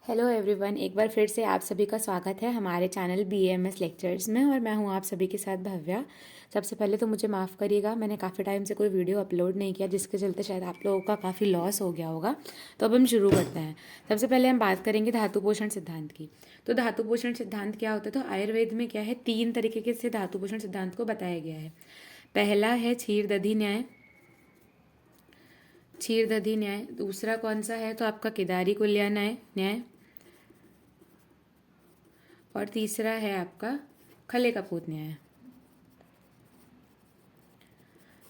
Hello everyone, एक बार फिर से आप सभी का स्वागत है हमारे चैनल BAMS लेक्चर्स में। और मैं हूं आप सभी के साथ भव्या। सबसे पहले तो मुझे माफ़ करिएगा, मैंने काफ़ी टाइम से कोई वीडियो अपलोड नहीं किया, जिसके चलते शायद आप लोगों का काफ़ी लॉस हो गया होगा। तो अब हम शुरू करते हैं। सबसे पहले हम बात करेंगे धातु पोषण सिद्धांत की। तो धातु पोषण सिद्धांत क्या होता है? तो आयुर्वेद में क्या है, 3 तरीके से धातु पोषण सिद्धांत को बताया गया है। पहला है क्षीर दधी न्याय, क्षीर दधी न्याय। दूसरा कौन सा है? तो आपका केदारी कुल्या न्याय। और तीसरा है आपका खले कपूत न्याय।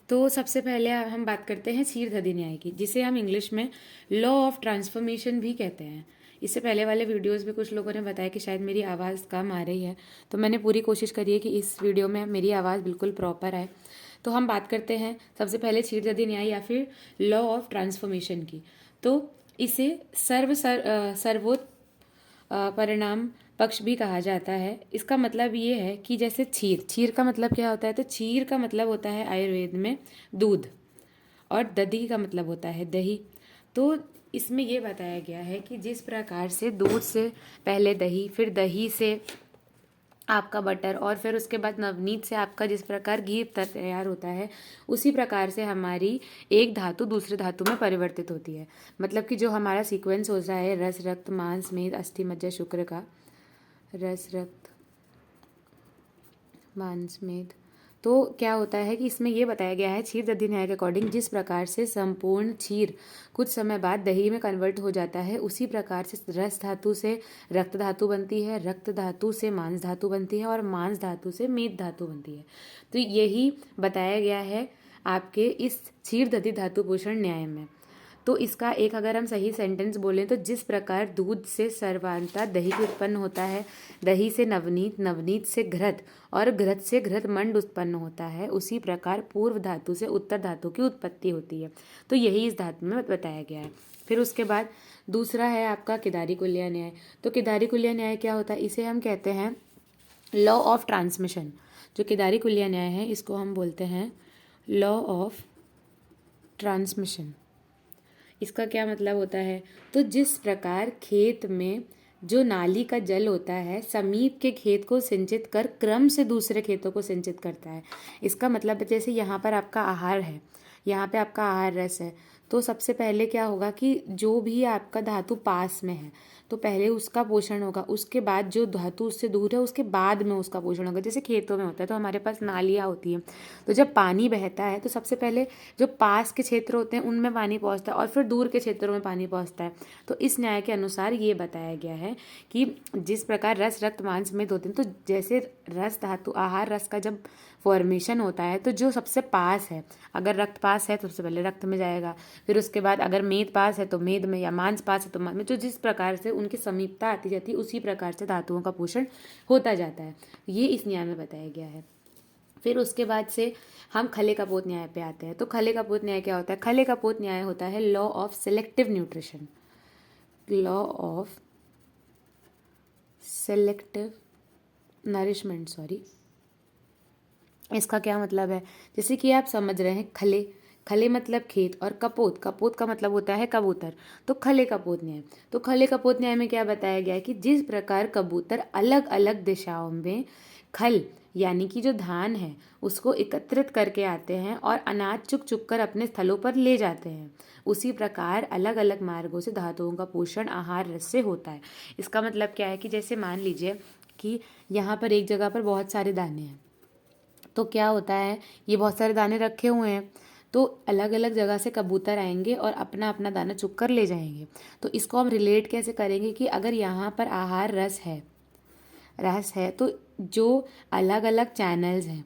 तो सबसे पहले हम बात करते हैं क्षीर दधी न्याय की, जिसे हम इंग्लिश में लॉ ऑफ ट्रांसफॉर्मेशन भी कहते हैं। इससे पहले वाले वीडियोस में कुछ लोगों ने बताया कि शायद मेरी आवाज़ कम आ रही है, तो मैंने पूरी कोशिश करी है कि इस वीडियो में मेरी आवाज़ बिल्कुल प्रॉपर आए। तो हम बात करते हैं सबसे पहले क्षीर दधी न्याय या फिर लॉ ऑफ ट्रांसफॉर्मेशन की। तो इसे सर्वोत्तम परिणाम पक्ष भी कहा जाता है। इसका मतलब ये है कि जैसे क्षीर का मतलब क्या होता है? तो क्षीर का मतलब होता है आयुर्वेद में दूध, और दधी का मतलब होता है दही। तो इसमें ये बताया गया है कि जिस प्रकार से दूध से पहले दही, फिर दही से आपका बटर, और फिर उसके बाद नवनीत से आपका जिस प्रकार घी तैयार होता है, उसी प्रकार से हमारी एक धातु दूसरे धातु में परिवर्तित होती है। मतलब कि जो हमारा सीक्वेंस होता है रस रक्त मांस मेद अस्थि मज्जा शुक्र का, रस रक्त मांस मेद, तो क्या होता है कि इसमें ये बताया गया है क्षीर दधी न्याय के अकॉर्डिंग, जिस प्रकार से संपूर्ण क्षीर कुछ समय बाद दही में कन्वर्ट हो जाता है, उसी प्रकार से रस धातु से रक्त धातु बनती है, रक्त धातु से मांस धातु बनती है, और मांस धातु से मेद धातु बनती है। तो यही बताया गया है आपके इस क्षीर दधी धातु पोषण न्याय में। तो इसका एक अगर हम सही सेंटेंस बोलें तो जिस प्रकार दूध से सर्वांता दही की उत्पन्न होता है, दही से नवनीत, नवनीत से घृत, और घृत से घृत मंड उत्पन्न होता है, उसी प्रकार पूर्व धातु से उत्तर धातु की उत्पत्ति होती है। तो यही इस धातु में बताया गया है। फिर उसके बाद दूसरा है आपका केदारी कुल्या न्याय। तो केदारी कुल्या न्याय क्या होता है? इसे हम कहते हैं लॉ ऑफ ट्रांसमिशन। जो केदारी कुल्या न्याय है, इसको हम बोलते हैं लॉ ऑफ ट्रांसमिशन। इसका क्या मतलब होता है? तो जिस प्रकार खेत में जो नाली का जल होता है समीप के खेत को सिंचित कर क्रम से दूसरे खेतों को सिंचित करता है। इसका मतलब जैसे यहाँ पर आपका आहार है, यहाँ पे आपका आहार रस है, तो सबसे पहले क्या होगा कि जो भी आपका धातु पास में है, तो पहले उसका पोषण होगा, उसके बाद जो धातु उससे दूर है उसके बाद में उसका पोषण होगा। जैसे खेतों में होता है तो हमारे पास नालियाँ होती हैं, तो जब पानी बहता है तो सबसे पहले जो पास के क्षेत्र होते हैं उनमें पानी पहुंचता है, और फिर दूर के क्षेत्रों में पानी पहुंचता है। तो इस न्याय के अनुसार ये बताया गया है कि जिस प्रकार रस रक्त मांस मेद होते हैं, तो जैसे रस धातु आहार रस का जब फॉर्मेशन होता है, तो जो सबसे पास है, अगर रक्त पास है तो सबसे पहले रक्त में जाएगा, फिर उसके बाद अगर मेद पास है तो मेद में, या मांस पास है तो मांस में। तो जिस प्रकार से उनकी समीपता आती जाती है, उसी प्रकार से धातुओं का पोषण होता जाता है। ये इस न्याय में बताया गया है। फिर उसके बाद से हम खले कपोत न्याय पे आते हैं। तो खले कपोत न्याय क्या होता है? खले कपोत न्याय होता है law of selective nutrition, law of selective nourishment, sorry. इसका क्या मतलब है? जैसे कि आप समझ रहे हैं, खले, खले मतलब खेत, और कपोत, कपोत का मतलब होता है कबूतर। तो खले कपोत न्याय, तो खले कपोत न्याय में क्या बताया गया है कि जिस प्रकार कबूतर अलग अलग दिशाओं में खल यानी कि जो धान है उसको एकत्रित करके आते हैं और अनाज चुक चुक कर अपने स्थलों पर ले जाते हैं, उसी प्रकार अलग अलग मार्गों से धातुओं का पोषण आहार रस से होता है। इसका मतलब क्या है कि जैसे मान लीजिए कि यहाँ पर एक जगह पर बहुत सारे दाने हैं, तो क्या होता है, ये बहुत सारे दाने रखे हुए हैं, तो अलग अलग जगह से कबूतर आएंगे और अपना अपना दाना चुग कर ले जाएंगे। तो इसको हम रिलेट कैसे करेंगे कि अगर यहाँ पर आहार रस है तो जो अलग अलग चैनल्स हैं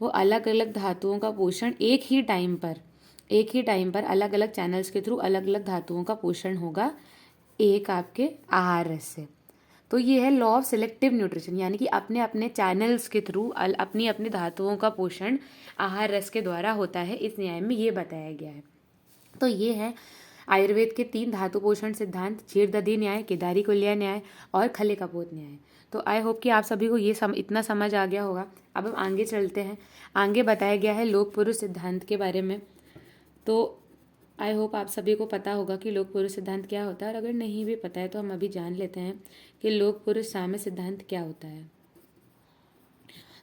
वो अलग अलग धातुओं का पोषण एक ही टाइम पर अलग अलग चैनल्स के थ्रू अलग अलग धातुओं का पोषण होगा एक आपके आहार रस से। तो ये है लॉ ऑफ सिलेक्टिव न्यूट्रिशन, यानी कि अपने अपने चैनल्स के थ्रू अपनी अपनी धातुओं का पोषण आहार रस के द्वारा होता है। इस न्याय में ये बताया गया है। तो ये है आयुर्वेद के 3 धातु पोषण सिद्धांत, क्षीर दधी न्याय, केदारी कुल्या न्याय और खले कपोत न्याय। तो आई होप कि आप सभी को ये इतना समझ आ गया होगा। अब हम आगे चलते हैं। आगे बताया गया है लोक पुरुष सिद्धांत के बारे में। तो आई होप आप सभी को पता होगा कि लोक पुरुष सिद्धांत क्या होता है, और अगर नहीं भी पता है तो हम अभी जान लेते हैं कि लोक पुरुष साम्य सिद्धांत क्या होता है।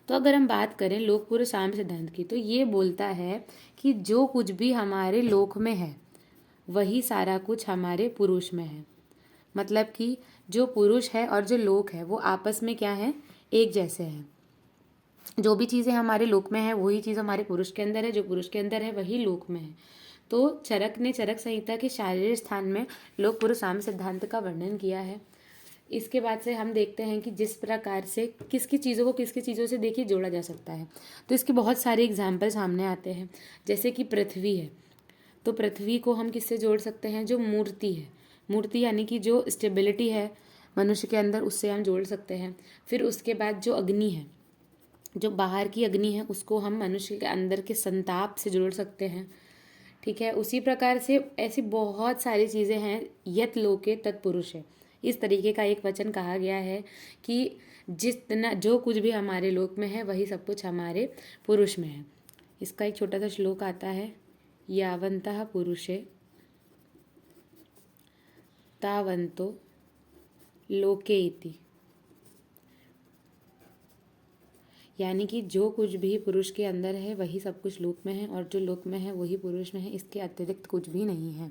तो अगर हम बात करें लोक पुरुष साम्य सिद्धांत की, तो ये बोलता है कि जो कुछ भी हमारे लोक में है वही सारा कुछ हमारे पुरुष में है। मतलब कि जो पुरुष है और जो लोक है वो आपस में क्या है, एक जैसे हैं। जो भी चीज़ें हमारे लोक में है वही चीज़ हमारे पुरुष के अंदर है, जो पुरुष के अंदर है वही लोक में है। तो चरक ने चरक संहिता के शारीरिक स्थान में लोक पुरुष साम्य सिद्धांत का वर्णन किया है। इसके बाद से हम देखते हैं कि जिस प्रकार से किसकी चीज़ों को किसकी चीज़ों से देखिए जोड़ा जा सकता है, तो इसके बहुत सारे एग्जाम्पल सामने आते हैं। जैसे कि पृथ्वी है, तो पृथ्वी को हम किससे जोड़ सकते हैं, जो मूर्ति है, मूर्ति यानी कि जो स्टेबिलिटी है मनुष्य के अंदर, उससे हम जोड़ सकते हैं। फिर उसके बाद जो अग्नि है, जो बाहर की अग्नि है, उसको हम मनुष्य के अंदर के संताप से जोड़ सकते हैं। ठीक है, उसी प्रकार से ऐसी बहुत सारी चीज़ें हैं। यत लोके तत्पुरुष है, इस तरीके का एक वचन कहा गया है कि जितना जो कुछ भी हमारे लोक में है वही सब कुछ हमारे पुरुष में है। इसका एक छोटा सा श्लोक आता है, यावन्तः पुरुषे तावन्तो लोके इति। यानी कि जो कुछ भी पुरुष के अंदर है वही सब कुछ लोक में है, और जो लोक में है वही पुरुष में है, इसके अतिरिक्त कुछ भी नहीं है।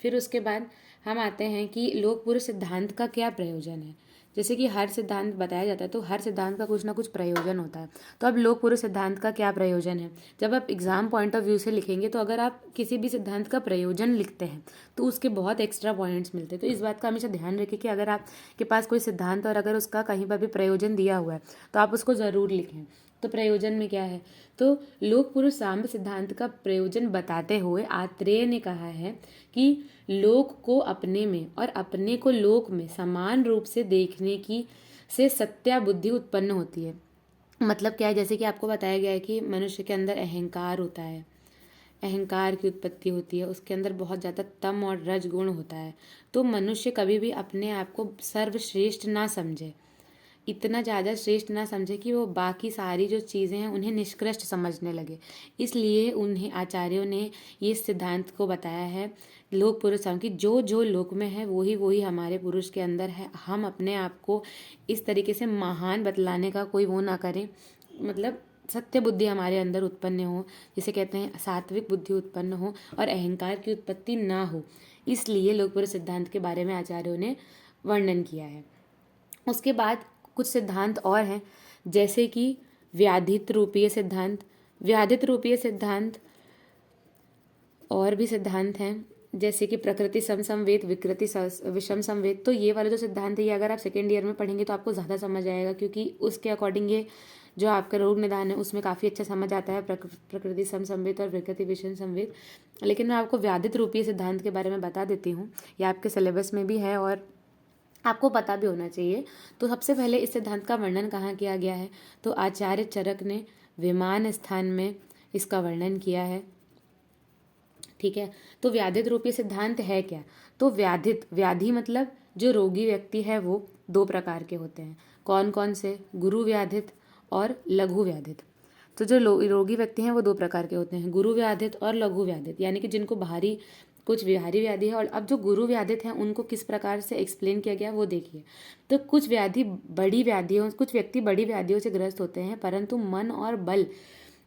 फिर उसके बाद हम आते हैं कि लोक पुरुष सिद्धांत का क्या प्रयोजन है। जैसे कि हर सिद्धांत बताया जाता है तो हर सिद्धांत का कुछ ना कुछ प्रयोजन होता है। तो अब लोक पुरुष सिद्धांत का क्या प्रयोजन है, जब आप एग्जाम पॉइंट ऑफ व्यू से लिखेंगे तो अगर आप किसी भी सिद्धांत का प्रयोजन लिखते हैं तो उसके बहुत एक्स्ट्रा पॉइंट्स मिलते हैं। तो इस बात का हमेशा ध्यान रखें कि अगर आपके पास कोई सिद्धांत और अगर उसका कहीं पर भी प्रयोजन दिया हुआ है तो आप उसको ज़रूर लिखें। तो प्रयोजन में क्या है, तो लोक पुरुष साम्य सिद्धांत का प्रयोजन बताते हुए आत्रेय ने कहा है कि लोक को अपने में और अपने को लोक में समान रूप से देखने की से सत्या बुद्धि उत्पन्न होती है। मतलब क्या है, जैसे कि आपको बताया गया है कि मनुष्य के अंदर अहंकार होता है, अहंकार की उत्पत्ति होती है, उसके अंदर बहुत ज़्यादा तम और रज गुण होता है। तो मनुष्य कभी भी अपने आप को सर्वश्रेष्ठ ना समझे, इतना ज़्यादा श्रेष्ठ ना समझे कि वो बाकी सारी जो चीज़ें हैं उन्हें निष्कृष्ट समझने लगे। इसलिए उन्हें आचार्यों ने ये सिद्धांत को बताया है लोक पुरुष साम्य, कि जो जो लोक में है वही वही हमारे पुरुष के अंदर है। हम अपने आप को इस तरीके से महान बतलाने का कोई वो ना करें, मतलब सत्य बुद्धि हमारे अंदर उत्पन्न हो, जिसे कहते हैं सात्विक बुद्धि उत्पन्न हो और अहंकार की उत्पत्ति ना हो। इसलिए लोक पुरुष सिद्धांत के बारे में आचार्यों ने वर्णन किया है। उसके बाद कुछ सिद्धांत और हैं, जैसे कि व्याधित रूपीय सिद्धांत। व्याधित रूपीय सिद्धांत और भी सिद्धांत हैं, जैसे कि प्रकृति सम संवेद, विकृति विषम संवेद। तो ये वाले जो सिद्धांत है ये अगर आप सेकेंड ईयर में पढ़ेंगे तो आपको ज़्यादा समझ आएगा, क्योंकि उसके अकॉर्डिंग ये जो आपका रोग निदान है उसमें काफ़ी अच्छा समझ आता है, प्रकृति सम संवेद और विकृति विषम संवेद। लेकिन मैं आपको व्याधित रूपीय सिद्धांत के बारे में बता देती हूँ, ये आपके सिलेबस में भी है और आपको पता भी होना चाहिए। तो सबसे पहले इस सिद्धांत का वर्णन कहाँ किया गया है, तो आचार्य चरक ने विमान स्थान में इसका वर्णन किया है। ठीक है, तो व्याधित रूपी सिद्धांत है क्या, तो व्याधि मतलब जो रोगी व्यक्ति है वो दो प्रकार के होते हैं। कौन कौन से, गुरु व्याधित और लघु व्याधित। तो जो रोगी व्यक्ति हैं वो दो प्रकार के होते हैं, गुरु व्याधित और लघु व्याधित, यानी कि जिनको कुछ भारी व्याधि है। और अब जो गुरु व्याधित हैं उनको किस प्रकार से एक्सप्लेन किया गया वो देखिए। तो कुछ व्यक्ति बड़ी व्याधियों से ग्रस्त होते हैं, परंतु मन और बल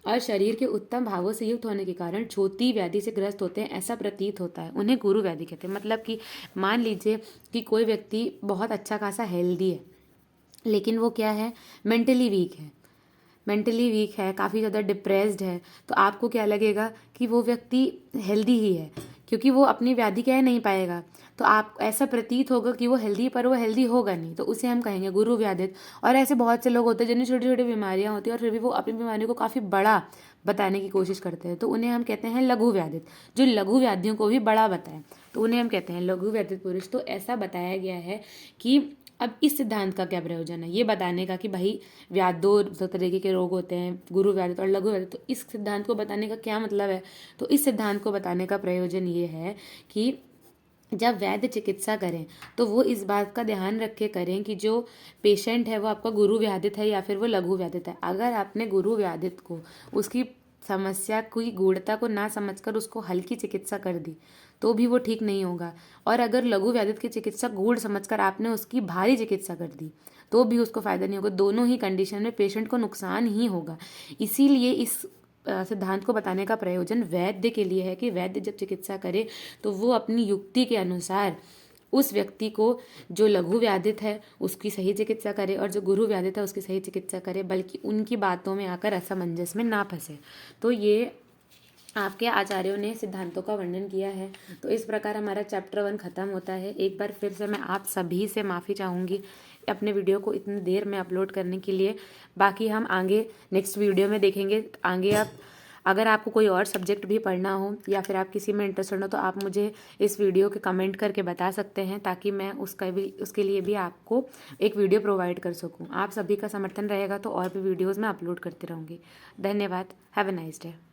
और शरीर के उत्तम भावों से युक्त होने के कारण छोटी व्याधि से ग्रस्त होते हैं, ऐसा प्रतीत होता है, उन्हें गुरु व्याधि कहते हैं। मतलब कि मान लीजिए कि कोई व्यक्ति बहुत अच्छा खासा हेल्दी है, लेकिन वो क्या है, मेंटली वीक है, काफ़ी ज़्यादा डिप्रेस्ड है, तो आपको क्या लगेगा कि वो व्यक्ति हेल्दी ही है, क्योंकि वो अपनी व्याधि क्या है नहीं पाएगा। तो आप ऐसा प्रतीत होगा कि वो हेल्दी, पर वो हेल्दी होगा नहीं, तो उसे हम कहेंगे गुरु व्याधित। और ऐसे बहुत से लोग होते हैं जिन्हें छोटी छोटी बीमारियां होती हैं और फिर भी वो अपनी बीमारियों को काफ़ी बड़ा बताने की कोशिश करते हैं, तो उन्हें हम कहते हैं लघु व्याधित। जो लघु व्याधियों को भी बड़ा बताएं तो उन्हें हम कहते हैं लघु व्याधित पुरुष। तो ऐसा बताया गया है कि अब इस सिद्धांत का क्या प्रयोजन है, ये बताने का कि भाई दो तरीके के रोग होते हैं, गुरु व्याधित और लघु व्याधित। तो इस सिद्धांत को बताने का क्या मतलब है, तो इस सिद्धांत को बताने का प्रयोजन ये है कि जब वैद्य चिकित्सा करें तो वो इस बात का ध्यान रख के करें कि जो पेशेंट है वो आपका गुरु व्याधित है या फिर वो लघु व्याधित है। अगर आपने गुरु व्याधित को उसकी समस्या की गूढ़ता को ना समझकर उसको हल्की चिकित्सा कर दी तो भी वो ठीक नहीं होगा, और अगर लघु व्याधि की चिकित्सा गूढ़ समझकर आपने उसकी भारी चिकित्सा कर दी तो भी उसको फायदा नहीं होगा। दोनों ही कंडीशन में पेशेंट को नुकसान ही होगा। इसीलिए इस सिद्धांत को बताने का प्रयोजन वैद्य के लिए है कि वैद्य जब चिकित्सा करे तो वो अपनी युक्ति के अनुसार उस व्यक्ति को जो लघु व्याधित है उसकी सही चिकित्सा करे और जो गुरु व्याधित है उसकी सही चिकित्सा करे, बल्कि उनकी बातों में आकर असमंजस में ना फंसे। तो ये आपके आचार्यों ने सिद्धांतों का वर्णन किया है। तो इस प्रकार हमारा चैप्टर 1 खत्म होता है। एक बार फिर से मैं आप सभी से माफ़ी चाहूँगी अपने वीडियो को इतनी देर में अपलोड करने के लिए। बाकी हम आगे नेक्स्ट वीडियो में देखेंगे। आगे आप अगर आपको कोई और सब्जेक्ट भी पढ़ना हो या फिर आप किसी में इंटरेस्टेड हो तो आप मुझे इस वीडियो के कमेंट करके बता सकते हैं, ताकि मैं उसके लिए भी आपको एक वीडियो प्रोवाइड कर सकूं। आप सभी का समर्थन रहेगा तो और भी वीडियोज़ मैं अपलोड करती रहूँगी। धन्यवाद। Have a nice day.